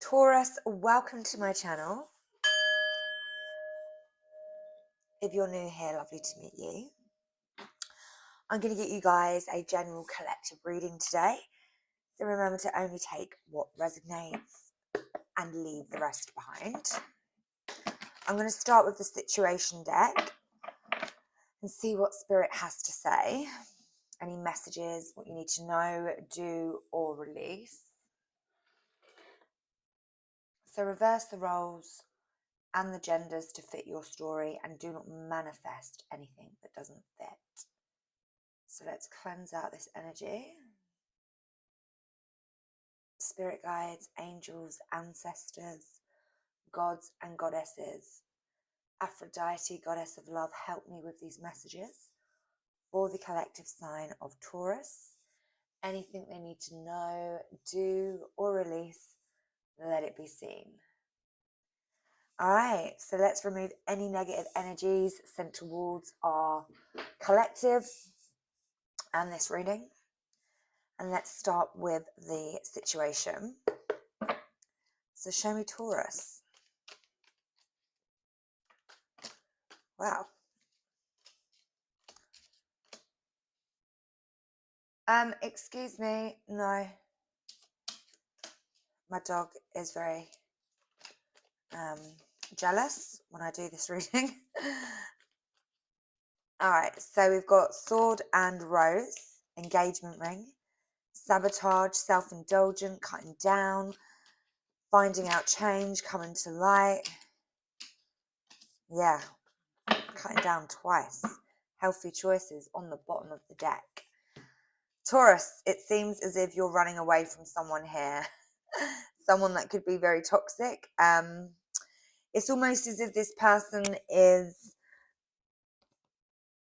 Taurus, welcome to my channel. If you're new here, lovely to meet you. I'm going to get you guys a general collective reading today. So remember to only take what resonates and leave the rest behind. I'm going to start with the situation deck and see what Spirit has to say. Any messages, what you need to know, do, or release. So reverse the roles and the genders to fit your story, and do not manifest anything that doesn't fit. So let's cleanse out this energy. Spirit guides, angels, ancestors, gods and goddesses, Aphrodite, goddess of love, help me with these messages for the collective sign of Taurus. Anything they need to know, do, or release, let it be seen. All right, so let's remove any negative energies sent towards our collective and this reading. And let's start with the situation. So show me Taurus. Wow. Excuse me, no. My dog is very jealous when I do this reading. All right, so we've got sword and rose, engagement ring, sabotage, self-indulgent, cutting down, finding out change, coming to light. Yeah, cutting down twice. Healthy choices on the bottom of the deck. Taurus, it seems as if you're running away from someone here. Someone that could be very toxic. It's almost as if this person is,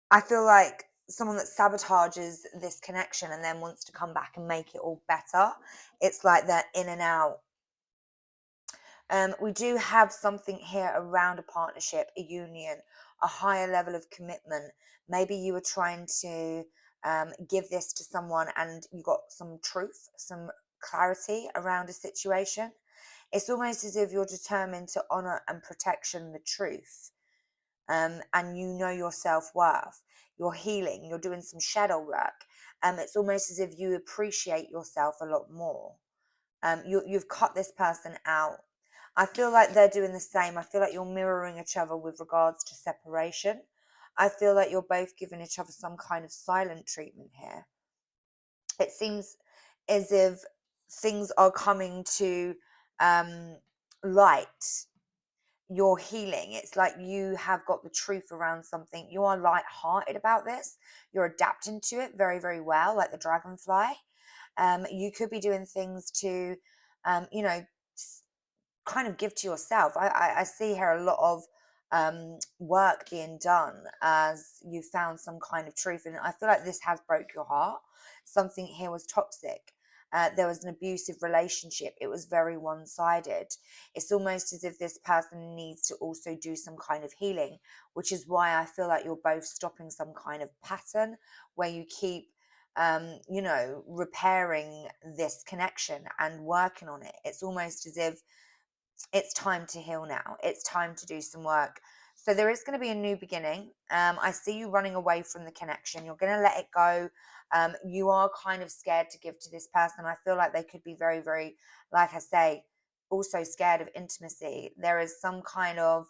I feel like, someone that sabotages this connection and then wants to come back and make it all better. It's like they're in and out. We do have something here around a partnership, a union, a higher level of commitment. Maybe you were trying to give this to someone and you got some truth, some clarity around a situation. It's almost as if you're determined to honor and protection the truth. And you know your self-worth. You're healing. You're doing some shadow work. It's almost as if you appreciate yourself a lot more. You've cut this person out. I feel like they're doing the same. I feel like you're mirroring each other with regards to separation. I feel like you're both giving each other some kind of silent treatment here. It seems as if things are coming to light. You're healing. It's like you have got the truth around something. You are light-hearted about this. You're adapting to it very, very well, like the dragonfly. You could be doing things to, kind of give to yourself. I see here a lot of work being done as you found some kind of truth. And I feel like this has broke your heart. Something here was toxic. There was an abusive relationship. It was very one-sided. It's almost as if this person needs to also do some kind of healing, which is why I feel like you're both stopping some kind of pattern where you keep repairing this connection and working on it. It's almost as if it's time to heal now. It's time to do some work. So there is going to be a new beginning. I see you running away from the connection. You're going to let it go. You are kind of scared to give to this person. I feel like they could be very, very, like I say, also scared of intimacy. There is some kind of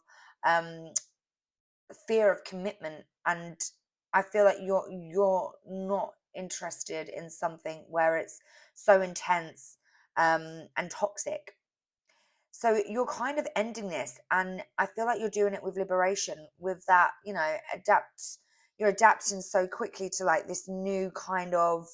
fear of commitment, and I feel like you're not interested in something where it's so intense and toxic. So you're kind of ending this, and I feel like you're doing it with liberation, with that, you're adapting so quickly to like this new kind of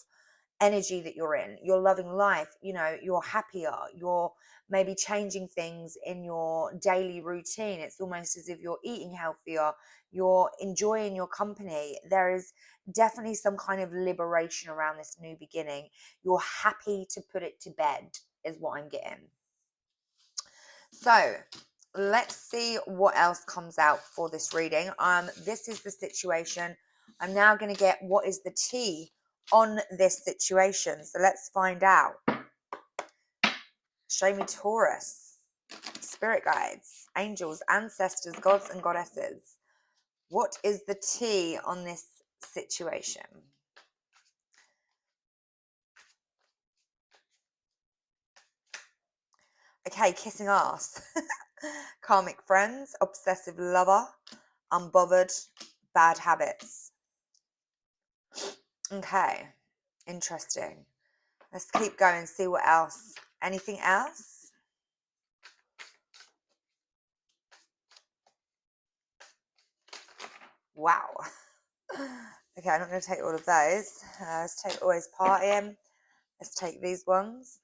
energy that you're in. You're loving life, you're happier, you're maybe changing things in your daily routine. It's almost as if you're eating healthier, you're enjoying your company. There is definitely some kind of liberation around this new beginning. You're happy to put it to bed, is what I'm getting. So let's see what else comes out for this reading. This is the situation. I'm now going to get what is the tea on this situation. So let's find out. Show me Taurus. spirit guides, angels, ancestors, gods and goddesses. What is the tea on this situation? Okay, kissing ass. Karmic friends, obsessive lover, unbothered, bad habits. Okay, interesting. Let's keep going, see what else. Anything else? Wow. Okay, I'm not going to take all of those. Let's take always partying. Let's take these ones.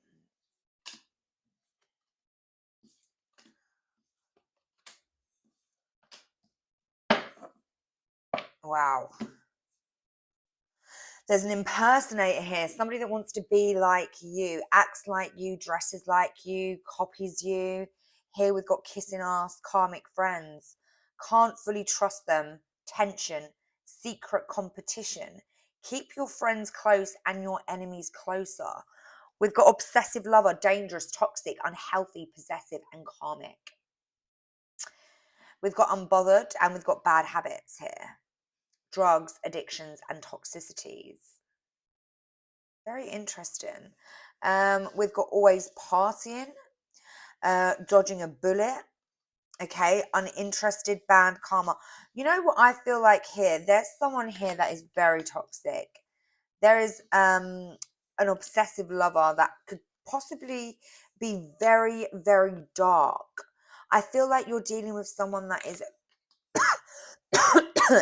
Wow. There's an impersonator here, somebody that wants to be like you, acts like you, dresses like you, copies you. Here we've got kissing ass, karmic friends. Can't fully trust them, tension, secret competition. Keep your friends close and your enemies closer. We've got obsessive lover, dangerous, toxic, unhealthy, possessive, and karmic. We've got unbothered and we've got bad habits here. Drugs, addictions, and toxicities. Very interesting. We've got always partying, dodging a bullet. Okay, uninterested, bad karma. You know what I feel like here? There's someone here that is very toxic. There is an obsessive lover that could possibly be very, very dark. I feel like you're dealing with someone that is,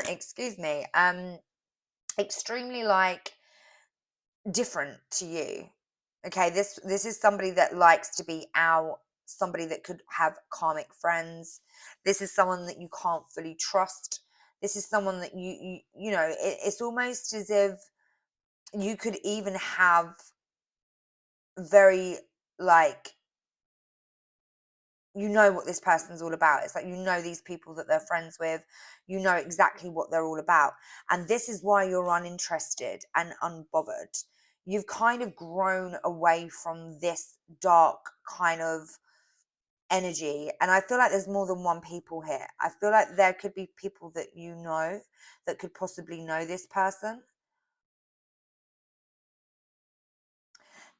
excuse me, extremely like different to you. Okay, this is somebody that likes to be out, somebody that could have karmic friends. This is someone that you can't fully trust. This is someone that you know, it's almost as if you could even have very like, you know what this person's all about. It's like, you know, these people that they're friends with, you know exactly what they're all about. And this is why you're uninterested and unbothered. You've kind of grown away from this dark kind of energy. And I feel like there's more than one people here. I feel like there could be people that you know that could possibly know this person.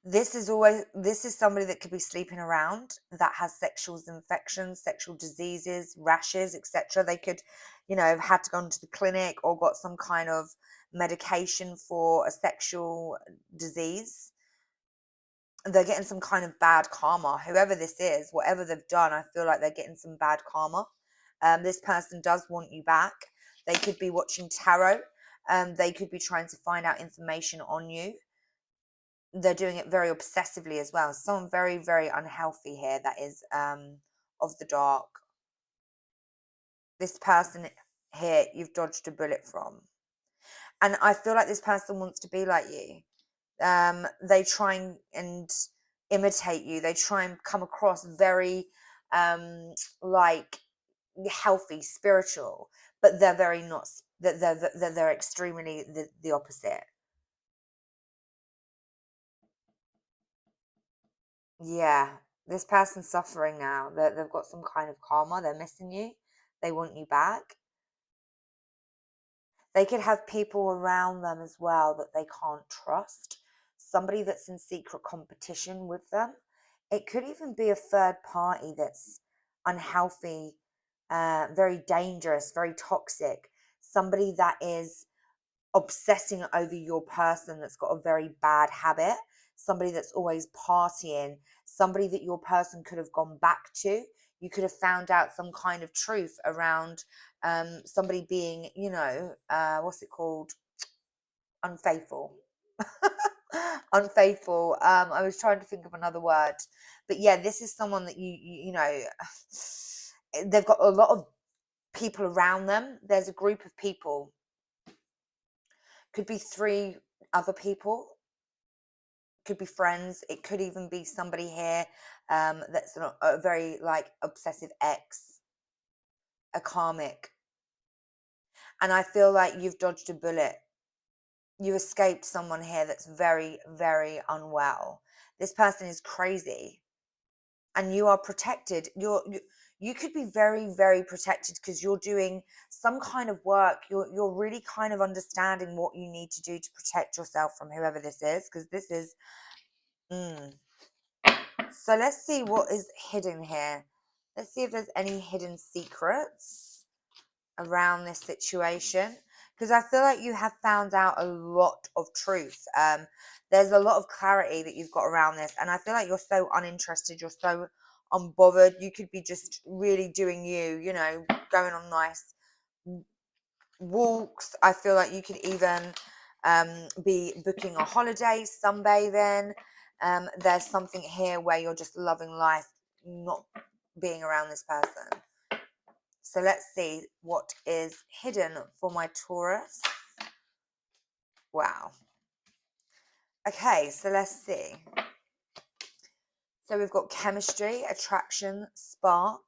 This is somebody that could be sleeping around, that has sexual infections, sexual diseases, rashes, etc. They could, you know, have had to go into the clinic or got some kind of medication for a sexual disease. They're getting some kind of bad karma. Whoever this is, whatever they've done, I feel like they're getting some bad karma. This person does want you back. They could be watching tarot. They could be trying to find out information on you. They're doing it very obsessively as well. Someone very, very unhealthy here that is of the dark. This person here, you've dodged a bullet from. And I feel like this person wants to be like you. They try and imitate you. They try and come across very like healthy, spiritual, but they're very not. They're extremely the opposite. Yeah, this person's suffering now. They've got some kind of karma. They're missing you. They want you back. They could have people around them as well that they can't trust. Somebody that's in secret competition with them. It could even be a third party that's unhealthy, very dangerous, very toxic. Somebody that is obsessing over your person that's got a very bad habit, somebody that's always partying, somebody that your person could have gone back to. You could have found out some kind of truth around somebody being, you know, what's it called? Unfaithful. Unfaithful. I was trying to think of another word. But yeah, this is someone that you know, they've got a lot of people around them. There's a group of people, could be three other people, could be friends. It could even be somebody here that's a very like obsessive ex, a karmic. And I feel like you've dodged a bullet. You escaped someone here that's very, very unwell. This person is crazy. and you are protected. You could be very, very protected because you're doing some kind of work. You're really kind of understanding what you need to do to protect yourself from whoever this is, because this is so let's see what is hidden here. Let's see if there's any hidden secrets around this situation, because I feel like you have found out a lot of truth. There's a lot of clarity that you've got around this, and I feel like you're so uninterested, you're so unbothered. You could be just really doing you know, going on nice walks. I feel like you could even be booking a holiday, sunbathing. There's something here where you're just loving life, not being around this person. So let's see what is hidden for my Taurus. Wow. Okay, so let's see. So we've got chemistry, attraction, spark,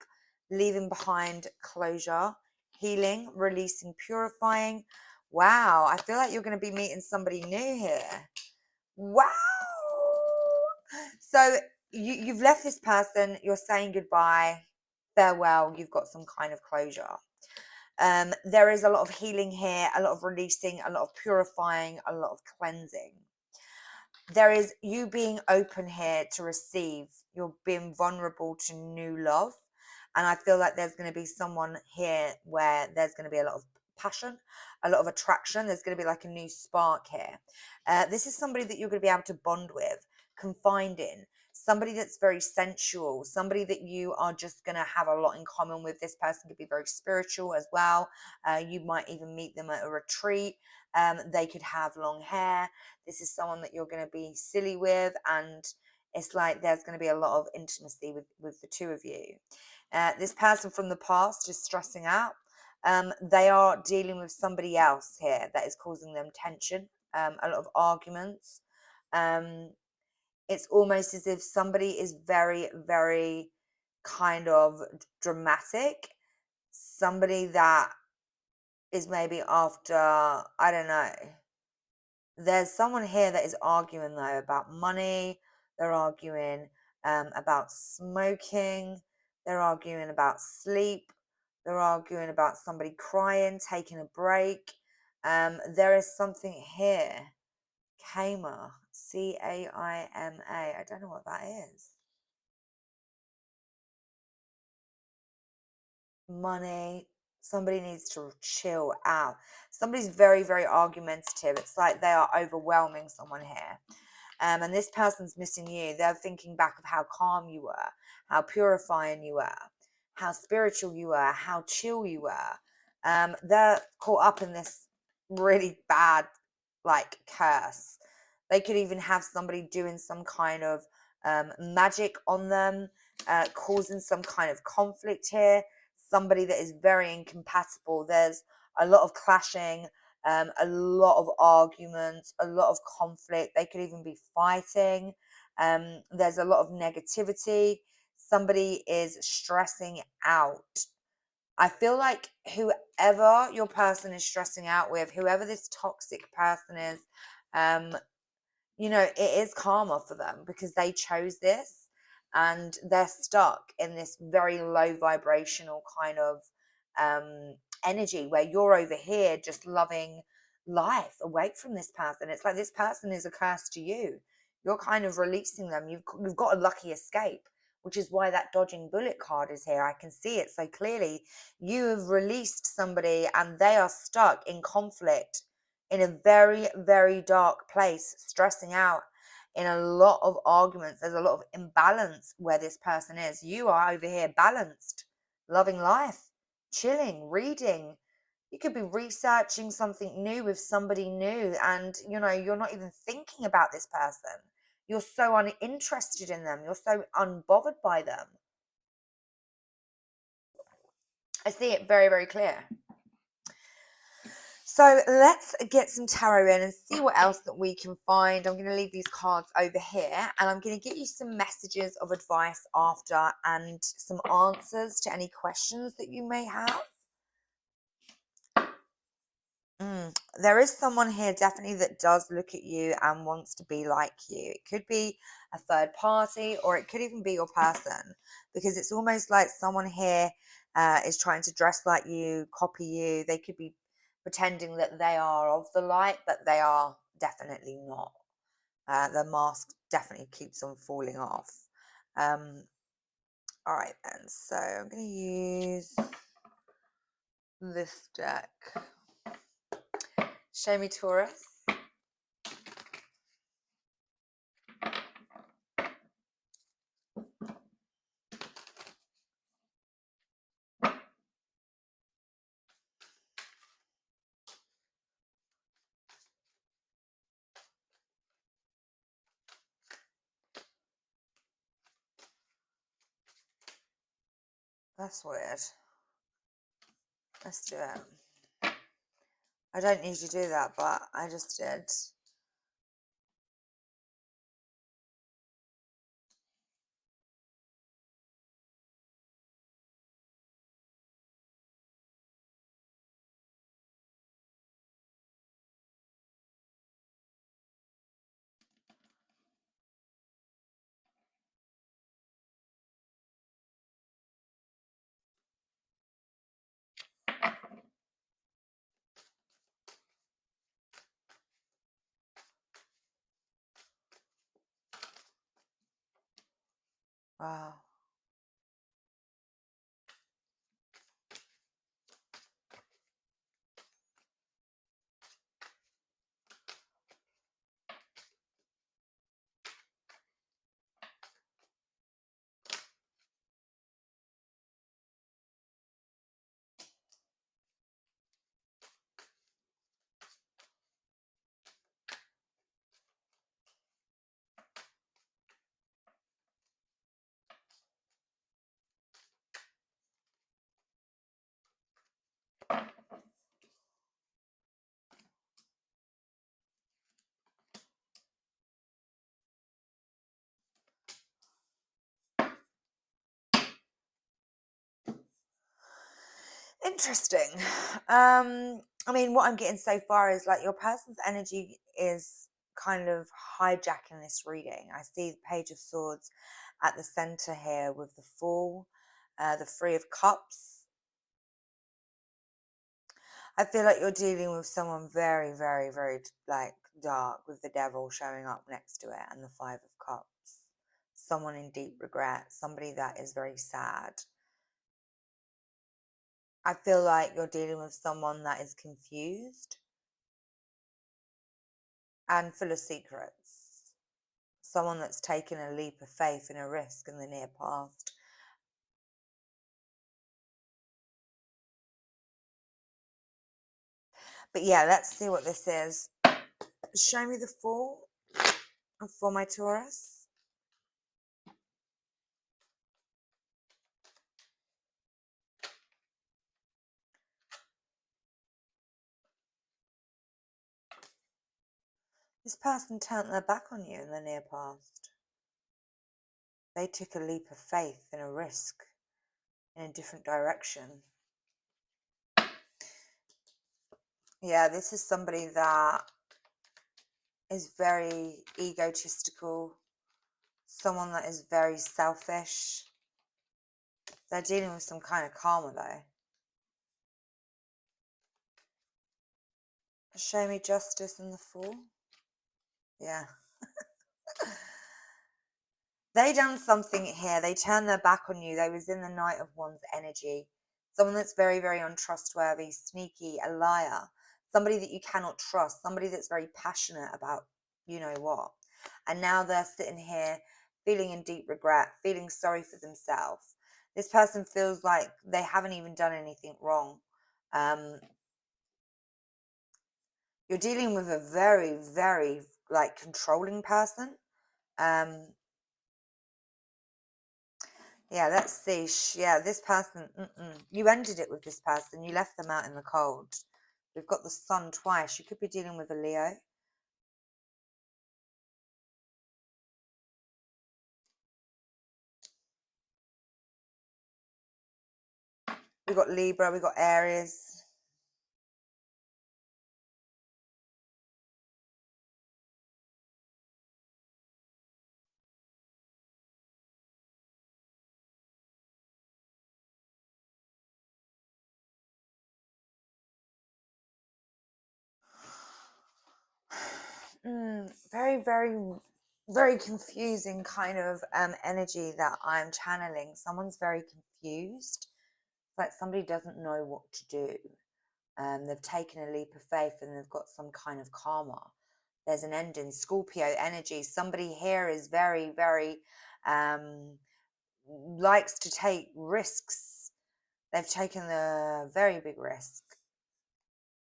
leaving behind closure, healing, releasing, purifying. Wow, I feel like you're going to be meeting somebody new here. Wow. So you've left this person, you're saying goodbye, farewell, you've got some kind of closure. There is a lot of healing here, a lot of releasing, a lot of purifying, a lot of cleansing. There is you being open here to receive. You're being vulnerable to new love. And I feel like there's going to be someone here where there's going to be a lot of passion, a lot of attraction. There's going to be like a new spark here. This is somebody that you're going to be able to bond with, confide in, somebody that's very sensual, somebody that you are just going to have a lot in common with. This person could be very spiritual as well. You might even meet them at a retreat. They could have long hair. This is someone that you're going to be silly with, and it's like there's going to be a lot of intimacy with the two of you. This person from the past is stressing out. They are dealing with somebody else here that is causing them tension, a lot of arguments. It's almost as if somebody is very, very kind of dramatic. Somebody that is maybe after, I don't know. There's someone here that is arguing though about money. They're arguing about smoking. They're arguing about sleep. They're arguing about somebody crying, taking a break. There is something here. Kaima. Caima. I don't know what that is. Money. Somebody needs to chill out. Somebody's very, very argumentative. It's like they are overwhelming someone here. And this person's missing you. They're thinking back of how calm you were, how purifying you were, how spiritual you were, how chill you were. They're caught up in this really bad, like, curse. They could even have somebody doing some kind of magic on them, causing some kind of conflict here. Somebody that is very incompatible. There's a lot of clashing, a lot of arguments, a lot of conflict. They could even be fighting. There's a lot of negativity. Somebody is stressing out. I feel like whoever your person is stressing out with, whoever this toxic person is, um, you know, it is karma for them because they chose this and they're stuck in this very low vibrational kind of energy where you're over here just loving life away from this person. It's like this person is a curse to you. You're kind of releasing them. You've got a lucky escape, which is why that dodging bullet card is here. I can see it so clearly. You have released somebody and they are stuck in conflict in a very, very dark place, stressing out in a lot of arguments. There's a lot of imbalance where this person is. You are over here balanced, loving life, chilling, reading. You could be researching something new with somebody new, and you know, you're not even thinking about this person. You're so uninterested in them. You're so unbothered by them. I see it very, very clear. So let's get some tarot in and see what else that we can find. I'm going to leave these cards over here and I'm going to get you some messages of advice after and some answers to any questions that you may have. There is someone here definitely that does look at you and wants to be like you. It could be a third party, or it could even be your person, because it's almost like someone here is trying to dress like you, copy you. They could be pretending that they are of the light, but they are definitely not. The mask definitely keeps on falling off. All right, then. So I'm going to use this deck. Show me Taurus. That's weird. Let's do it. I don't usually do that, but I just did. Wow. Interesting. I mean, what I'm getting so far is like your person's energy is kind of hijacking this reading. I see the Page of Swords at the center here with the Fool, the Three of Cups. I feel like you're dealing with someone very, very, very like dark, with the Devil showing up next to it and the Five of Cups. Someone in deep regret, somebody that is very sad. I feel like you're dealing with someone that is confused and full of secrets. Someone that's taken a leap of faith and a risk in the near past. But yeah, let's see what this is. Show me the Fool for my Taurus. This person turned their back on you in the near past. They took a leap of faith and a risk in a different direction. Yeah, this is somebody that is very egotistical, someone that is very selfish. They're dealing with some kind of karma though. Show me Justice and the Fool. Yeah. They done something here. They turned their back on you. They was in the Knight of Wands energy. Someone that's very, very untrustworthy, sneaky, a liar. Somebody that you cannot trust. Somebody that's very passionate about you know what. And now they're sitting here feeling in deep regret, feeling sorry for themselves. This person feels like they haven't even done anything wrong. Um, you're dealing with a very, very like controlling person. Um, Yeah, let's see. Yeah, this person, you ended it with this person. You left them out in the cold. We've got the Sun twice. You could be dealing with a Leo. We've got Libra. We've got Aries. Very, very, very confusing kind of energy that I'm channeling. Someone's very confused. It's like somebody doesn't know what to do. They've taken a leap of faith and they've got some kind of karma. There's an ending. Scorpio energy. Somebody here is very, very likes to take risks. They've taken a very big risk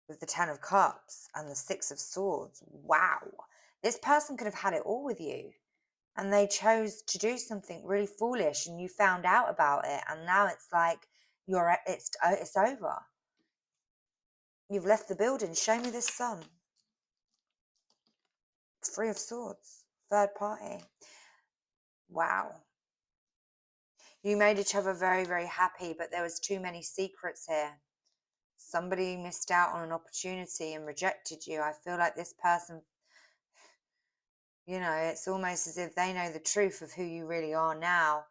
with the Ten of Cups and the Six of Swords. Wow. This person could have had it all with you and they chose to do something really foolish and you found out about it and now it's like it's over. You've left the building. Show me this sun. Three of Swords. Third party. Wow. You made each other very, very happy, but there was too many secrets here. Somebody missed out on an opportunity and rejected you. I feel like this person, it's almost as if they know the truth of who you really are now.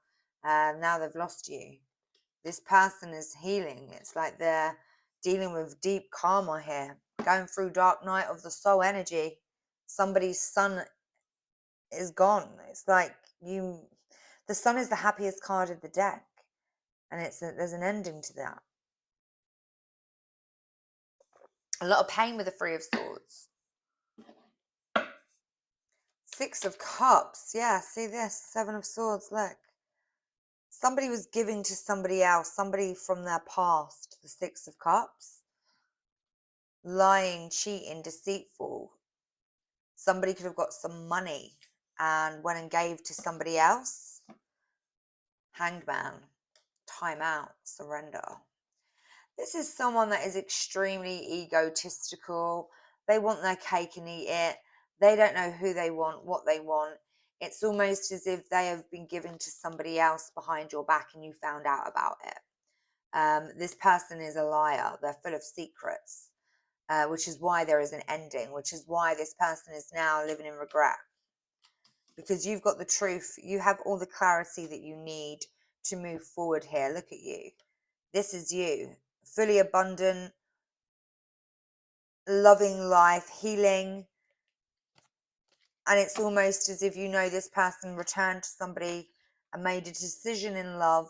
Now they've lost you. This person is healing. It's like they're dealing with deep karma here, going through dark night of the soul energy. Somebody's sun is gone. It's like the sun is the happiest card of the deck, and there's an ending to that. A lot of pain with the Three of Swords. Six of Cups. Yeah, see this? Seven of Swords, look. Somebody was giving to somebody else, somebody from their past, the Six of Cups. Lying, cheating, deceitful. Somebody could have got some money and went and gave to somebody else. Hanged Man. Time out. Surrender. This is someone that is extremely egotistical. They want their cake and eat it. They don't know who they want, what they want. It's almost as if they have been given to somebody else behind your back and you found out about it. This person is a liar. They're full of secrets, which is why there is an ending, which is why this person is now living in regret. Because you've got the truth. You have all the clarity that you need to move forward here. Look at you. This is you. Fully abundant, loving life, healing. And it's almost as if this person returned to somebody and made a decision in love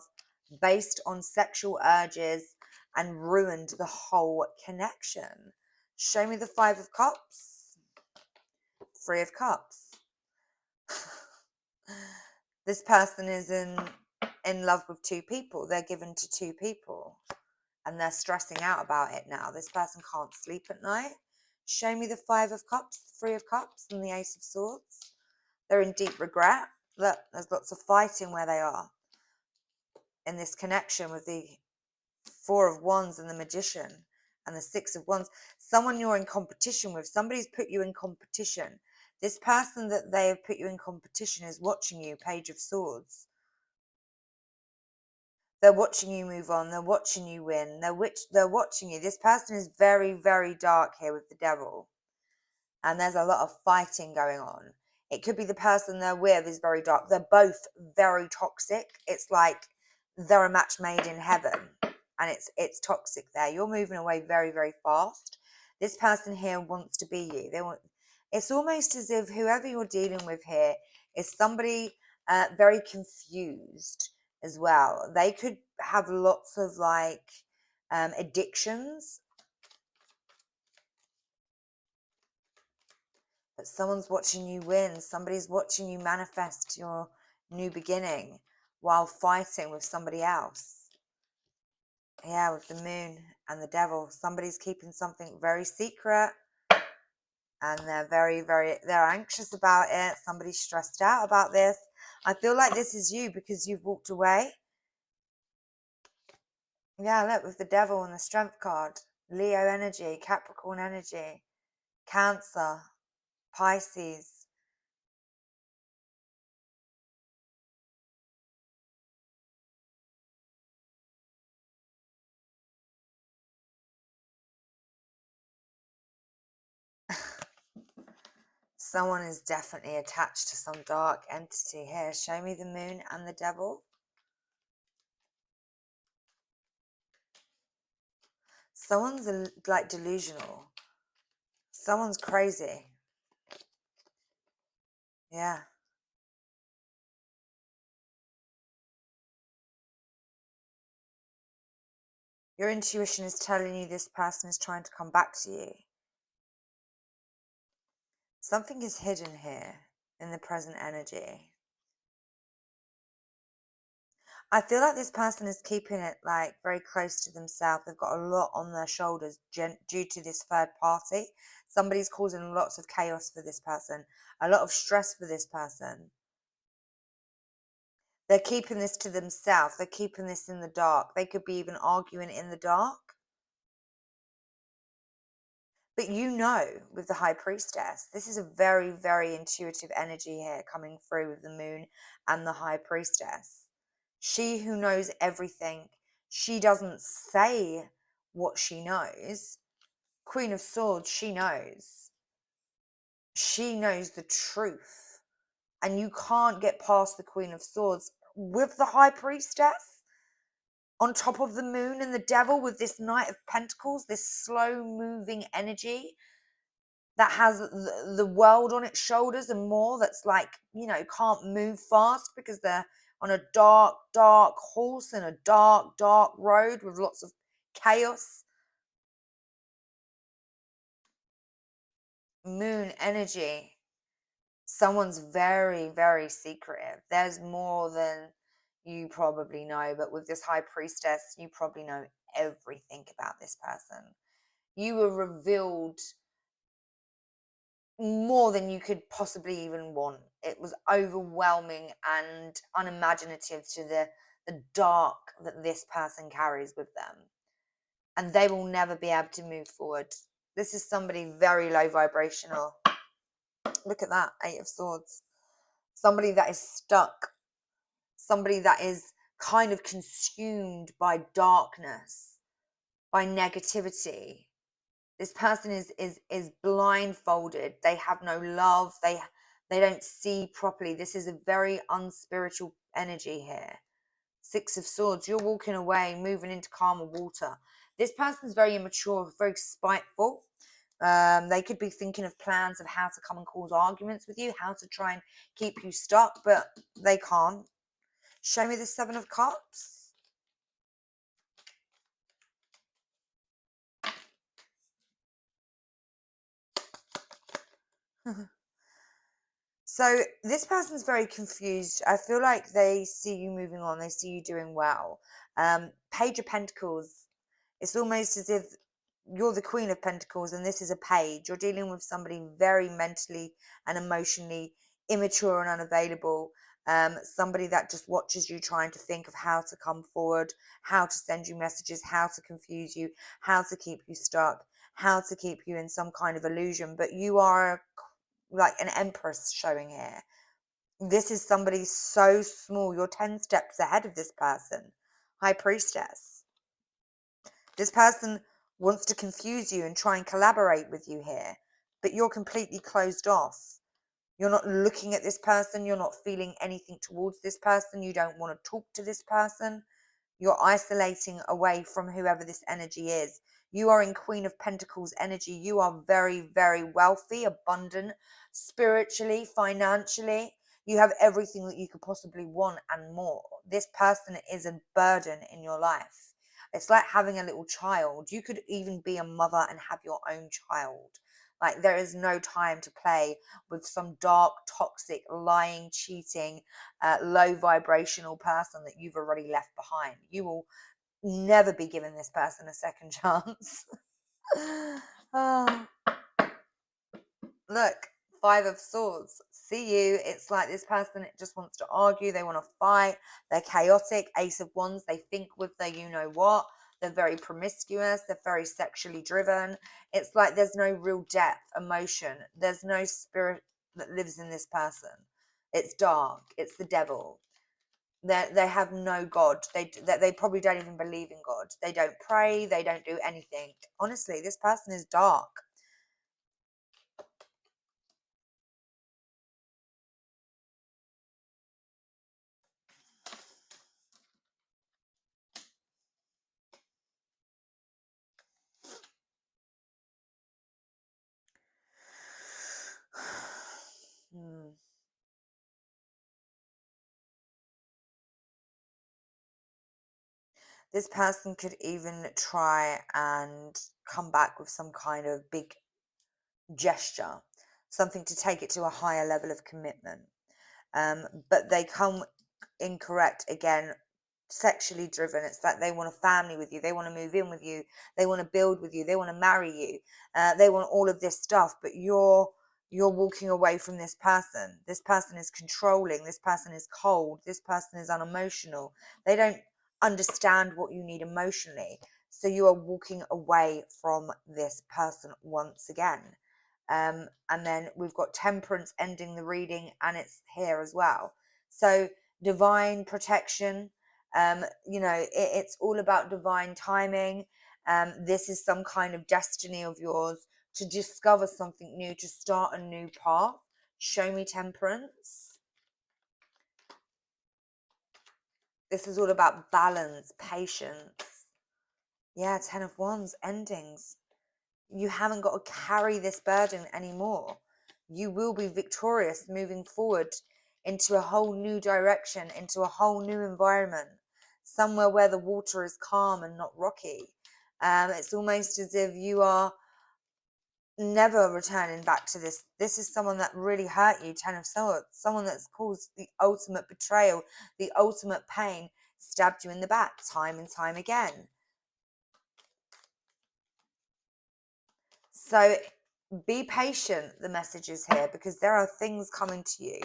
based on sexual urges and ruined the whole connection. Show me the Five of Cups. Three of Cups. This person is in love with two people. They're given to two people. And they're stressing out about it now. This person can't sleep at night. Show me the Five of Cups, Three of Cups, and the Ace of Swords. They're in deep regret. Look, there's lots of fighting where they are. In this connection with the Four of Wands and the Magician and the Six of Wands. Someone you're in competition with. Somebody's put you in competition. This person that they have put you in competition is watching you, Page of Swords. They're watching you move on. They're watching you win. They're watching you. This person is very, very dark here with the Devil. And there's a lot of fighting going on. It could be the person they're with is very dark. They're both very toxic. It's like they're a match made in heaven. And it's toxic there. You're moving away very, very fast. This person here wants to be you. It's almost as if whoever you're dealing with here is somebody very confused as well. They could have lots of addictions, but someone's watching you win. Somebody's watching you manifest your new beginning while fighting with somebody else. Yeah, with the Moon and the Devil. Somebody's keeping something very secret and they're very, very, they're anxious about it. Somebody's stressed out about this. I feel like this is you because you've walked away. Yeah, look, with the Devil and the Strength card. Leo energy, Capricorn energy, Cancer, Pisces. Someone is definitely attached to some dark entity here. Show me the Moon and the Devil. Someone's like delusional. Someone's crazy. Yeah. Your intuition is telling you this person is trying to come back to you. Something is hidden here in the present energy. I feel like this person is keeping it like very close to themselves. They've got a lot on their shoulders due to this third party. Somebody's causing lots of chaos for this person, a lot of stress for this person. They're keeping this to themselves. They're keeping this in the dark. They could be even arguing in the dark. But you know, with the High Priestess, this is a very, very intuitive energy here coming through with the Moon and the High Priestess. She who knows everything, she doesn't say what she knows. Queen of Swords, she knows. She knows the truth. And you can't get past the Queen of Swords with the High Priestess on top of the Moon and the Devil with this Knight of Pentacles, this slow moving energy that has the world on its shoulders and more, that's like, you know, can't move fast because they're on a dark, dark horse in a dark, dark road with lots of chaos. Moon energy. Someone's very, very secretive. There's more than you probably know, but with this High Priestess, you probably know everything about this person. You were revealed more than you could possibly even want. It was overwhelming and unimaginative to the dark that this person carries with them. And they will never be able to move forward. This is somebody very low vibrational. Look at that, Eight of Swords. Somebody that is stuck. Somebody that is kind of consumed by darkness, by negativity. This person is blindfolded. They have no love. They don't see properly. This is a very unspiritual energy here. Six of Swords. You're walking away, moving into calmer water. This person's very immature, very spiteful. They could be thinking of plans of how to come and cause arguments with you, how to try and keep you stuck, but they can't. Show me the Seven of Cups. So this person's very confused. I feel like they see you moving on. They see you doing well. Page of Pentacles. It's almost as if you're the Queen of Pentacles and this is a page. You're dealing with somebody very mentally and emotionally immature and unavailable. Somebody that just watches you trying to think of how to come forward, how to send you messages, how to confuse you, how to keep you stuck, how to keep you in some kind of illusion. But you are like an empress showing here. This is somebody so small. You're 10 steps ahead of this person. High Priestess. This person wants to confuse you and try and collaborate with you here, but you're completely closed off. You're not looking at this person. You're not feeling anything towards this person. You don't want to talk to this person. You're isolating away from whoever this energy is. You are in Queen of Pentacles energy. You are very, very wealthy, abundant, spiritually, financially. You have everything that you could possibly want and more. This person is a burden in your life. It's like having a little child. You could even be a mother and have your own child. Like, there is no time to play with some dark, toxic, lying, cheating, low vibrational person that you've already left behind. You will never be giving this person a second chance. Oh, look, Five of Swords. See you. It's like this person just wants to argue. They want to fight. They're chaotic. Ace of Wands. They think with their you know what. They're very promiscuous. They're very sexually driven. It's like there's no real depth, emotion. There's no spirit that lives in this person. It's dark. It's the devil. They have no God. They probably don't even believe in God. They don't pray. They don't do anything. Honestly, this person is dark. Hmm. This person could even try and come back with some kind of big gesture, something to take it to a higher level of commitment. But they come incorrect again, sexually driven. It's like they want a family with you, they want to move in with you, they want to build with you, they want to marry you, they want all of this stuff, but you're walking away from this person. This person is controlling, this person is cold, this person is unemotional. They don't understand what you need emotionally, so you are walking away from this person once again. And then we've got temperance ending the reading, and it's here as well. So divine protection, it's all about divine timing. This is some kind of destiny of yours to discover something new, to start a new path. Show me temperance. This is all about balance, patience. Yeah, 10 of Wands, endings. You haven't got to carry this burden anymore. You will be victorious moving forward into a whole new direction, into a whole new environment, somewhere where the water is calm and not rocky. It's almost as if you are never returning back to this. This is someone that really hurt you, 10 of Swords, someone that's caused the ultimate betrayal, the ultimate pain, stabbed you in the back time and time again. So be patient, the messages here, because there are things coming to you.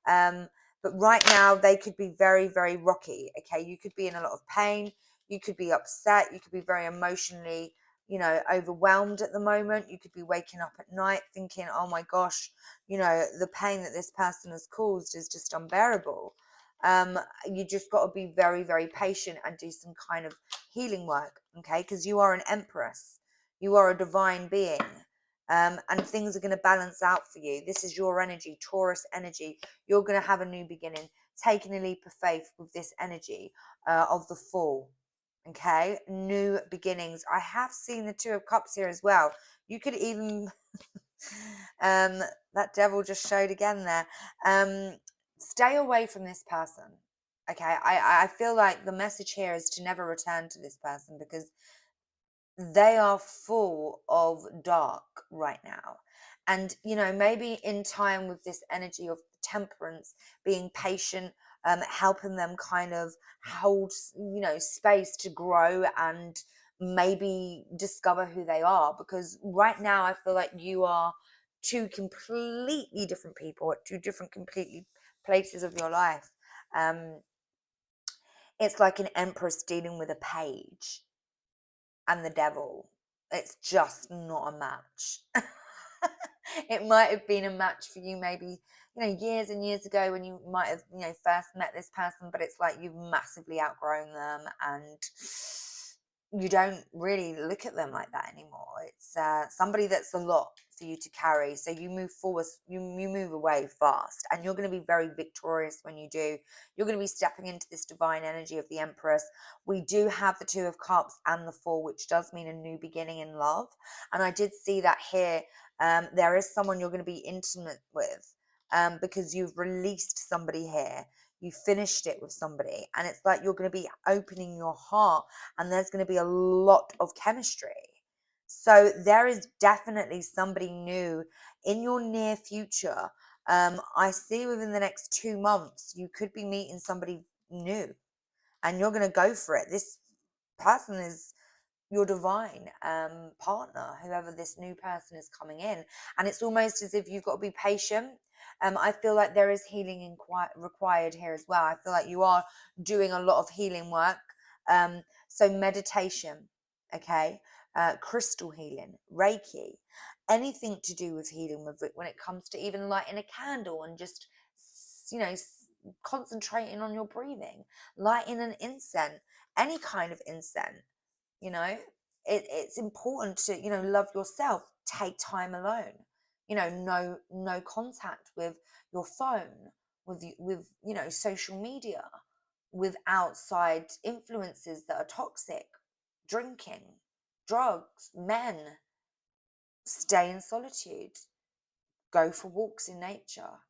But right now they could be very, very rocky. Okay, you could be in a lot of pain, you could be upset, you could be very emotionally, overwhelmed at the moment. You could be waking up at night thinking, oh my gosh, the pain that this person has caused is just unbearable. You just got to be very, very patient and do some kind of healing work, okay? Because you are an empress. You are a divine being, and things are going to balance out for you. This is your energy, Taurus energy. You're going to have a new beginning, taking a leap of faith with this energy of the Fool. Okay, new beginnings. I have seen the Two of Cups here as well. You could even, that devil just showed again there. Stay away from this person. Okay, I feel like the message here is to never return to this person, because they are full of dark right now. And maybe in time, with this energy of temperance, being patient, helping them kind of hold space to grow and maybe discover who they are. Because right now I feel like you are two completely different people at two different completely places of your life. It's like an empress dealing with a page and the devil. It's just not a match. It might have been a match for you maybe, years and years ago, when you might have, first met this person, but it's like you've massively outgrown them and you don't really look at them like that anymore. It's somebody that's a lot for you to carry. So you move forward, you move away fast, and you're going to be very victorious when you do. You're going to be stepping into this divine energy of the Empress. We do have the Two of Cups and the Four, which does mean a new beginning in love. And I did see that here. There is someone you're going to be intimate with, because you've released somebody here. You finished it with somebody, and it's like you're going to be opening your heart, and there's going to be a lot of chemistry. So there is definitely somebody new in your near future. I see within the next 2 months, you could be meeting somebody new, and you're going to go for it. This person is your divine partner, whoever this new person is coming in. And it's almost as if you've got to be patient. I feel like there is healing required here as well. I feel like you are doing a lot of healing work. So meditation, okay, crystal healing, Reiki, anything to do with healing, with it, when it comes to even lighting a candle and just, concentrating on your breathing, lighting an incense, any kind of incense. It's important to love yourself. Take time alone. No contact with your phone, with social media, with outside influences that are toxic, drinking, drugs, men. Stay in solitude. Go for walks in nature.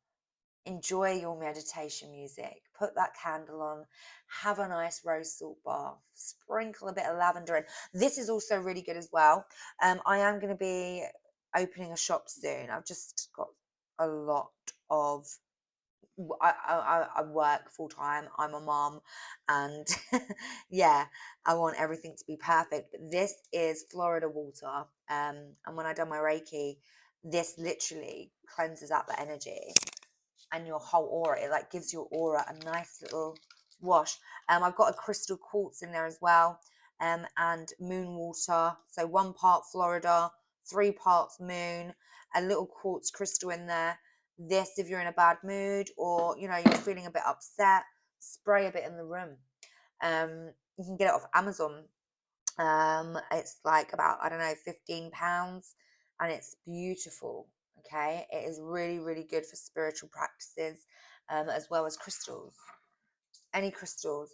enjoy your meditation music, put that candle on, have a nice rose salt bath, sprinkle a bit of lavender in. This is also really good as well. I am going to be opening a shop soon. I've just got a lot of I work full time. I'm a mom, and yeah, I want everything to be perfect. But this is Florida water, and when I done my Reiki, this literally cleanses out the energy and your whole aura. It like gives your aura a nice little wash. I've got a crystal quartz in there as well, and moon water. So 1 part Florida, 3 parts moon, a little quartz crystal in there. This, if you're in a bad mood or you're feeling a bit upset, spray a bit in the room. You can get it off Amazon. It's like about, I don't know, £15, and it's beautiful. Okay, it is really, really good for spiritual practices, as well as crystals. Any crystals.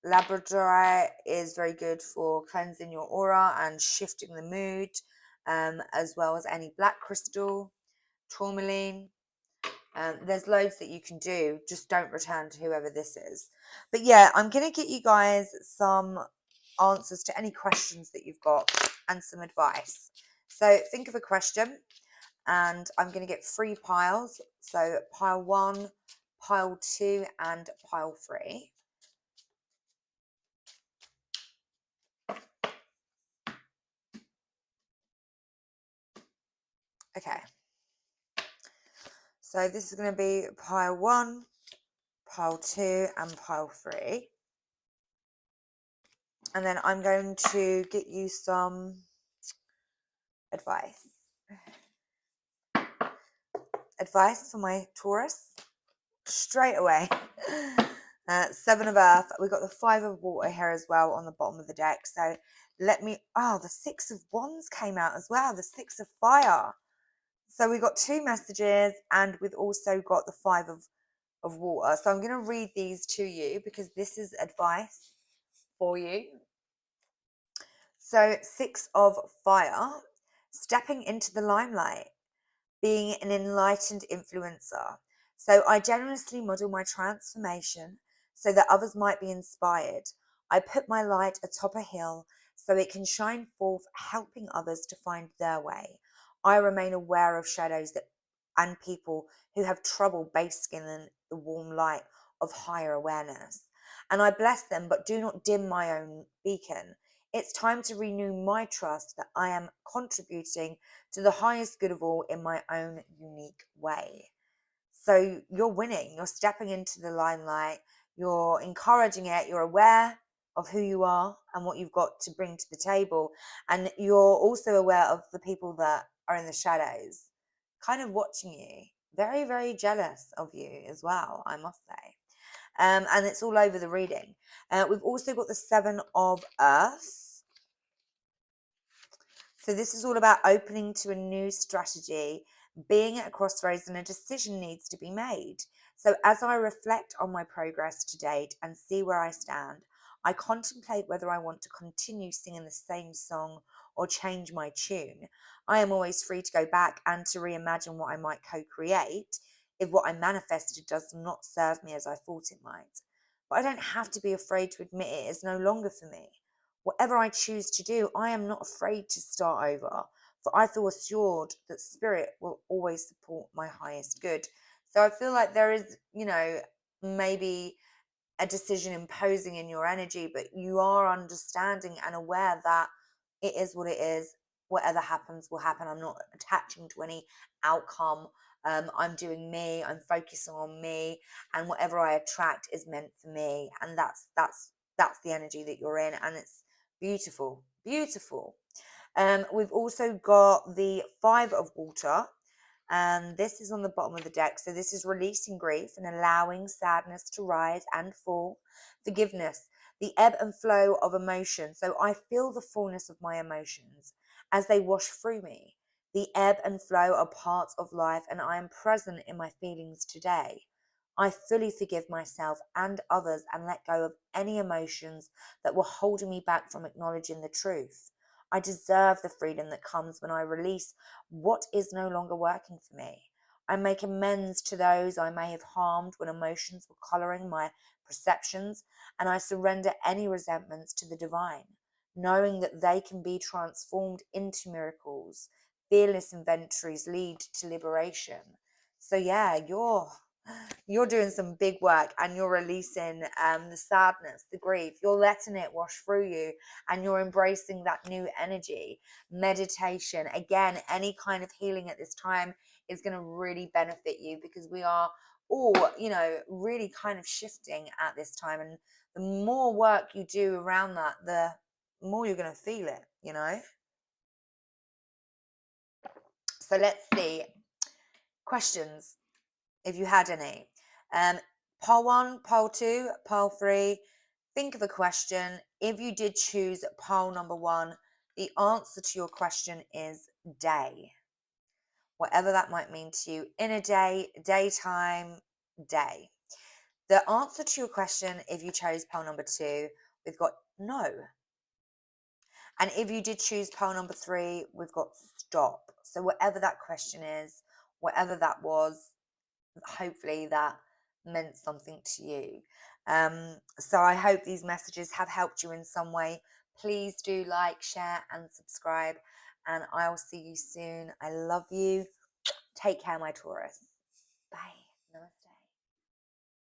Labradorite is very good for cleansing your aura and shifting the mood, as well as any black crystal, tourmaline. There's loads that you can do. Just don't return to whoever this is. But yeah, I'm going to get you guys some answers to any questions that you've got and some advice. So think of a question, and I'm going to get 3 piles. So pile 1, pile 2, and pile 3. Okay. So this is going to be pile 1, pile 2, and pile 3. And then I'm going to get you some advice. Advice for my Taurus straight away. 7 of Earth. We've got the 5 of Water here as well on the bottom of the deck. So the 6 of Wands came out as well. The 6 of Fire. So we got 2 messages, and we've also got the 5 of Water. So I'm going to read these to you because this is advice for you. So 6 of Fire, stepping into the limelight, being an enlightened influencer. So I generously model my transformation so that others might be inspired. I put my light atop a hill so it can shine forth, helping others to find their way. I remain aware of shadows and people who have trouble basking in the warm light of higher awareness. And I bless them, but do not dim my own beacon. It's time to renew my trust that I am contributing to the highest good of all in my own unique way. So you're winning, you're stepping into the limelight, you're encouraging it, you're aware of who you are and what you've got to bring to the table. And you're also aware of the people that are in the shadows, kind of watching you, very, very jealous of you as well, I must say. And it's all over the reading. We've also got the 7 of Earth. So this is all about opening to a new strategy, being at a crossroads, and a decision needs to be made. So as I reflect on my progress to date and see where I stand, I contemplate whether I want to continue singing the same song or change my tune. I am always free to go back and to reimagine what I might co-create if what I manifested does not serve me as I thought it might. But I don't have to be afraid to admit it is no longer for me. Whatever I choose to do, I am not afraid to start over, for I feel assured that spirit will always support my highest good. So I feel like there is, maybe a decision imposing in your energy, but you are understanding and aware that it is what it is. Whatever happens will happen. I'm not attaching to any outcome. I'm doing me. I'm focusing on me, and whatever I attract is meant for me. And that's the energy that you're in, and it's beautiful, beautiful. We've also got the 5 of Water, and this is on the bottom of the deck. So this is releasing grief and allowing sadness to rise and fall. Forgiveness, the ebb and flow of emotion. So I feel the fullness of my emotions as they wash through me. The ebb and flow are parts of life, and I am present in my feelings today. I fully forgive myself and others and let go of any emotions that were holding me back from acknowledging the truth. I deserve the freedom that comes when I release what is no longer working for me. I make amends to those I may have harmed when emotions were coloring my perceptions, and I surrender any resentments to the divine, knowing that they can be transformed into miracles. Fearless inventories lead to liberation. So yeah, you're doing some big work, and you're releasing the sadness, the grief. You're letting it wash through you, and you're embracing that new energy. Meditation, again, any kind of healing at this time is going to really benefit you, because we are all, really kind of shifting at this time. And the more work you do around that, the more you're going to feel it. So let's see. Questions, if you had any. Poll 1, poll 2, poll 3. Think of a question. If you did choose poll number 1, the answer to your question is day. Whatever that might mean to you, in a day, daytime, day. The answer to your question, if you chose poll number 2, we've got no. And if you did choose poll number 3, we've got stop. So whatever that question is, whatever that was, hopefully that meant something to you. So I hope these messages have helped you in some way. Please do like, share, and subscribe. And I'll see you soon. I love you. Take care, my Taurus. Bye.